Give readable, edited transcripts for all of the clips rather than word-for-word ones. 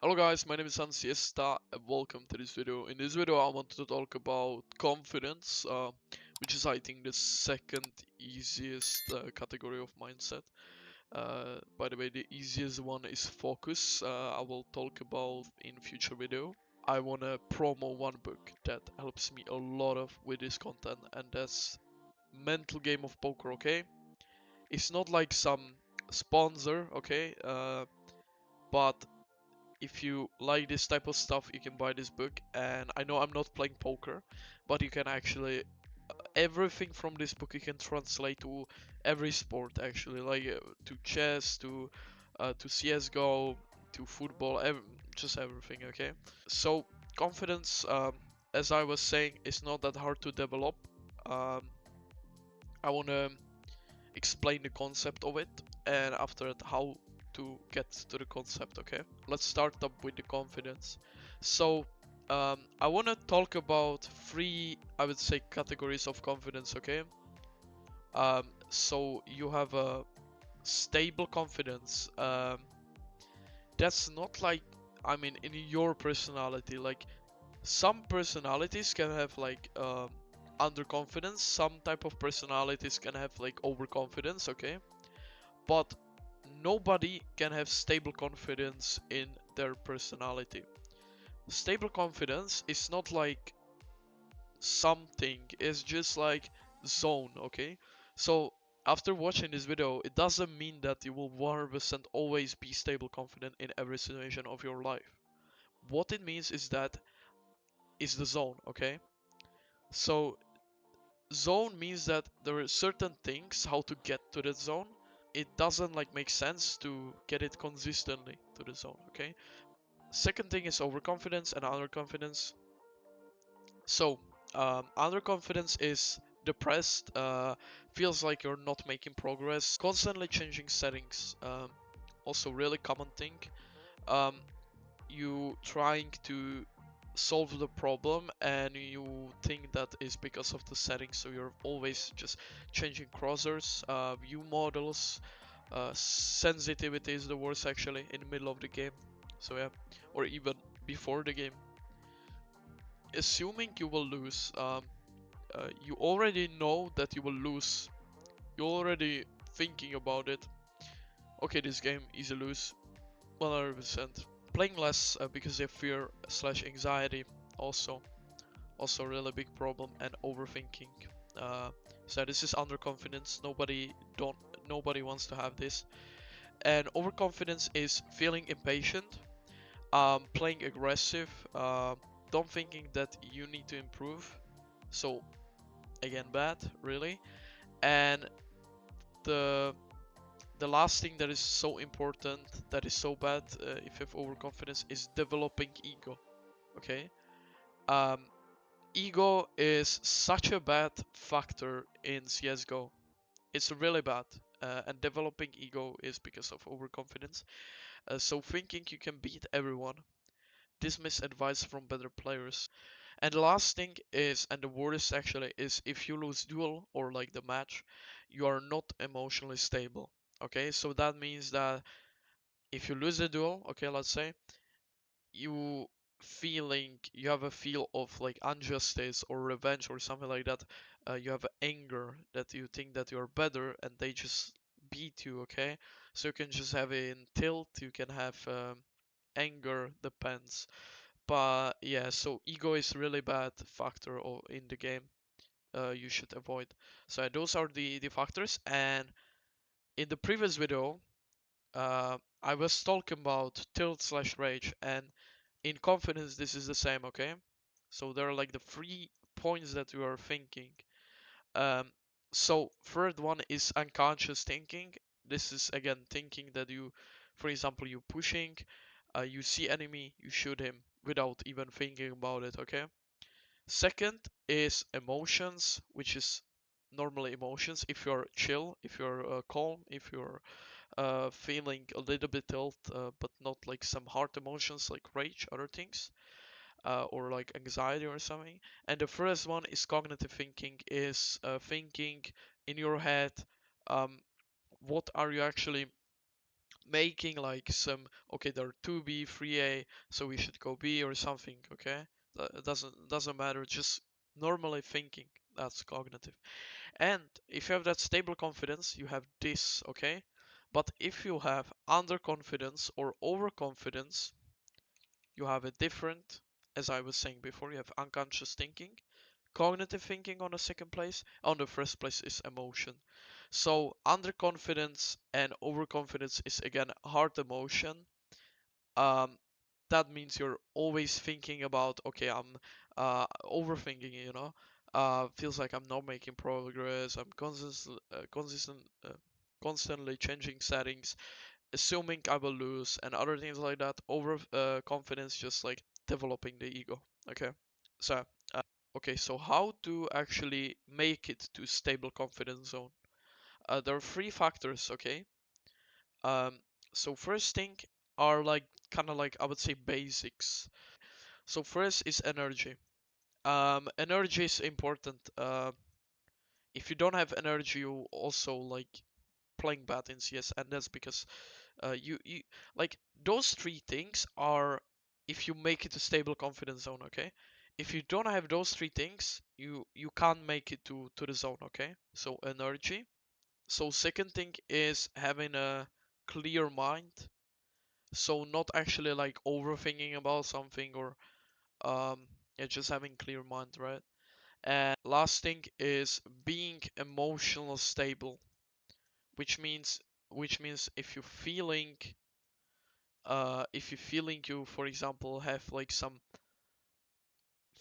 Hello guys, my name is Ansiesta and welcome to this video. In this video I want to talk about confidence, which is I think the second easiest category of mindset. By the way, the easiest one is focus. I will talk about in future video. I want to promo one book that helps me a lot of with this content, and that's Mental Game of Poker, okay? It's not like some sponsor, okay? But if you like this type of stuff, you can buy this book. And I know I'm not playing poker, but you can actually everything from this book you can translate to every sport actually, like to chess, to CS:GO, to football, just everything. Okay, so confidence, as I was saying, is not that hard to develop. Um, I want to explain the concept of it, and after that how to get to the concept. Okay, let's start up with the confidence. So I want to talk about three, I would say, categories of confidence. Okay, so you have a stable confidence. That's not like, I mean, in your personality, like some personalities can have like underconfidence, some type of personalities can have like overconfidence. Okay, but nobody can have stable confidence in their personality. Stable confidence is not like something, it's just like zone, okay? So after watching this video, it doesn't mean that you will 100% always be stable confident in every situation of your life. What it means is that is the zone, okay? So zone means that there are certain things how to get to that zone. It doesn't like make sense to get it consistently to the zone, okay? Second thing is overconfidence and underconfidence. So, underconfidence is depressed, feels like you're not making progress, constantly changing settings. Also, really common thing. Um, you trying to solve the problem and you think that is because of the settings, so you're always just changing crossers, view models, sensitivity is the worst actually in the middle of the game. So yeah, or even before the game. Assuming you will lose, you already know that you will lose. You're already thinking about it. Okay, this game is a lose, 100%. Playing less because of fear slash anxiety, also really big problem, and overthinking. Uh, so this is underconfidence. Nobody wants to have this. And overconfidence is feeling impatient, playing aggressive, don't thinking that you need to improve. So again, bad, really. And the the last thing that is so important, that is so bad, if you have overconfidence, is developing ego. Okay, um, ego is such a bad factor in CS:GO. It's really bad, and developing ego is because of overconfidence. So thinking you can beat everyone, dismiss advice from better players. And the last thing is, and the worst actually, is if you lose duel or like the match, you are not emotionally stable. Okay, so that means that if you lose a duel, okay, let's say, you have a feel of like injustice or revenge or something like that. You have anger that you think that you're better and they just beat you. Okay, so you can just have it in tilt, you can have anger, depends. But yeah, so ego is really bad factor in the game. You should avoid. So those are the factors. And in the previous video, I was talking about tilt slash rage, and in confidence this is the same. Okay, so there are like the three points that you are thinking. Um, so third one is unconscious thinking. This is again thinking that you, for example, you pushing, you see enemy, you shoot him without even thinking about it. Okay. Second is emotions, which is normally emotions. If you're chill, if you're calm, if you're feeling a little bit tilt, but not like some hard emotions like rage, other things, or like anxiety or something. And the first one is cognitive thinking, is thinking in your head, um, what are you actually making like some, okay, there are 2B, 3A, so we should go B or something, okay? It doesn't matter, just normally thinking. That's cognitive. And if you have that stable confidence, you have this, okay? But if you have underconfidence or overconfidence, you have a different, as I was saying before, you have unconscious thinking, cognitive thinking on the second place. On the first place is emotion. So underconfidence and overconfidence is again hard emotion. Um, that means you're always thinking about, okay, I'm overthinking, feels like I'm not making progress. I'm constantly changing settings, assuming I will lose, and other things like that. Over confidence, just like developing the ego. Okay, so okay, so how to actually make it to stable confidence zone? There are three factors. Okay, um, so first thing are like kind of like I would say basics. So first is energy. Energy is important. If you don't have energy, you also like playing bad in CS, and that's because you like those three things are if you make it a stable confidence zone, okay? If you don't have those three things, you can't make it to the zone, okay? So energy. So second thing is having a clear mind. So not actually like overthinking about something or yeah, just having clear mind, right? And last thing is being emotional stable, which means if you're feeling you for example have like some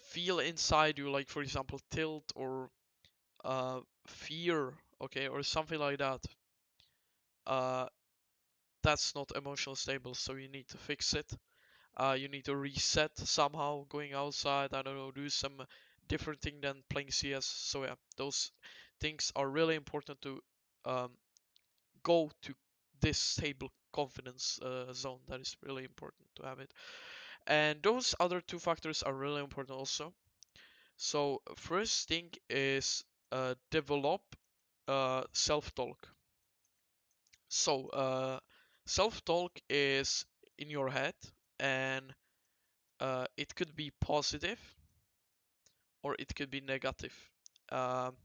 feel inside you, like for example tilt or fear, okay, or something like that, uh that's not emotional stable, so you need to fix it. You need to reset somehow, going outside, I don't know, do some different thing than playing CS. So yeah, those things are really important to um, go to this stable confidence zone. That is really important to have it. And those other two factors are really important also. So first thing is develop self-talk. So self-talk is in your head, and it could be positive or it could be negative. Um,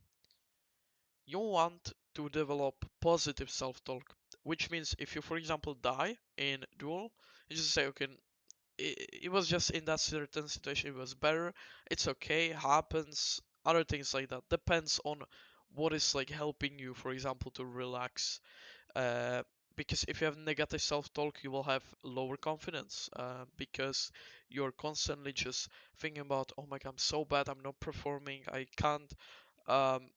you want to develop positive self-talk, which means if you, for example, die in duel, you just say, okay, it was just in that certain situation, it was better. It's okay, happens. Other things like that depends on what is like helping you, for example, to relax. Uh, because if you have negative self-talk, you will have lower confidence. Because you're constantly just thinking about, oh my god, I'm so bad, I'm not performing, I can't um,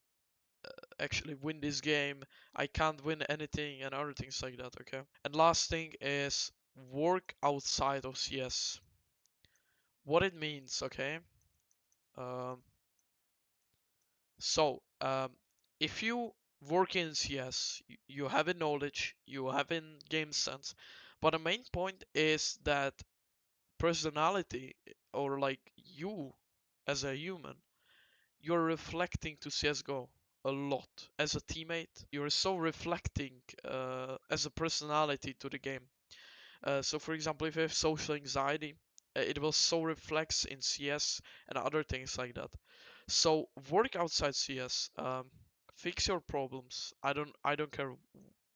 actually win this game, I can't win anything, and other things like that. Okay. And last thing is work outside of CS. What it means, okay? Um, so, if you work in CS, you have a knowledge, you have a game sense, but the main point is that personality or like you as a human, you're reflecting to CS:GO a lot as a teammate. You're so reflecting as a personality to the game. So, for example, if you have social anxiety, it will so reflects in CS and other things like that. So work outside CS. Fix your problems. I don't care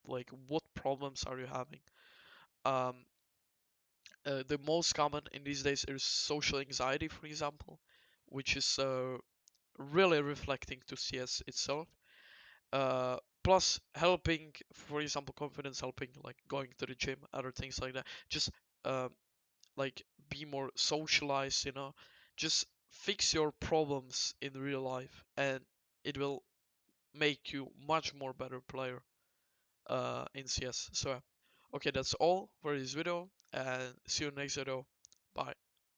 like what problems are you having. Um, the most common in these days is social anxiety, for example, which is really reflecting to CS itself. Plus helping, for example, confidence helping, like going to the gym, other things like that. Just uh, like be more socialized, just fix your problems in real life, and it will make you much more better player in CS. So okay, that's all for this video, and see you next video.